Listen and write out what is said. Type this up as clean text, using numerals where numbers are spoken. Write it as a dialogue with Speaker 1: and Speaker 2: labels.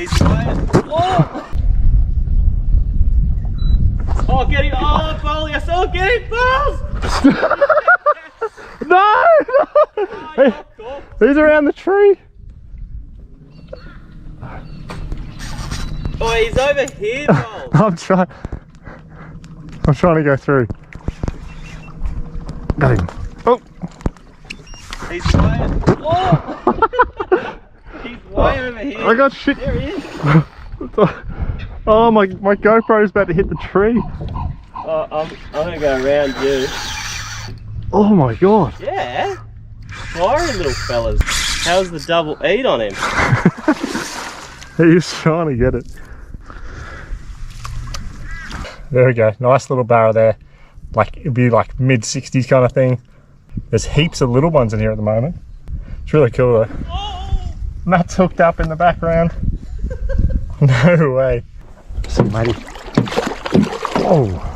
Speaker 1: He's quiet. Oh! Oh, get him! Oh, Bolius! Oh, get him, Balls!
Speaker 2: No!
Speaker 1: Oh,
Speaker 2: He's around the tree.
Speaker 1: oh, he's over here, Balls.
Speaker 2: I'm trying to go through. Got him. Oh!
Speaker 1: He's quiet. Oh! He's way over here.
Speaker 2: I got shit.
Speaker 1: There he is.
Speaker 2: Oh, my GoPro's about to hit the tree.
Speaker 1: Oh, I'm gonna go around you.
Speaker 2: Oh my god.
Speaker 1: Yeah. Fiery little fellas. How's the double eat on him?
Speaker 2: He's trying to get it. There we go. Nice little barrel there. Like, it'd be like mid 60s kind of thing. There's heaps of little ones in here at the moment. It's really cool though.
Speaker 1: Oh!
Speaker 2: Matt's hooked up in the background. No way. Some matey. Oh.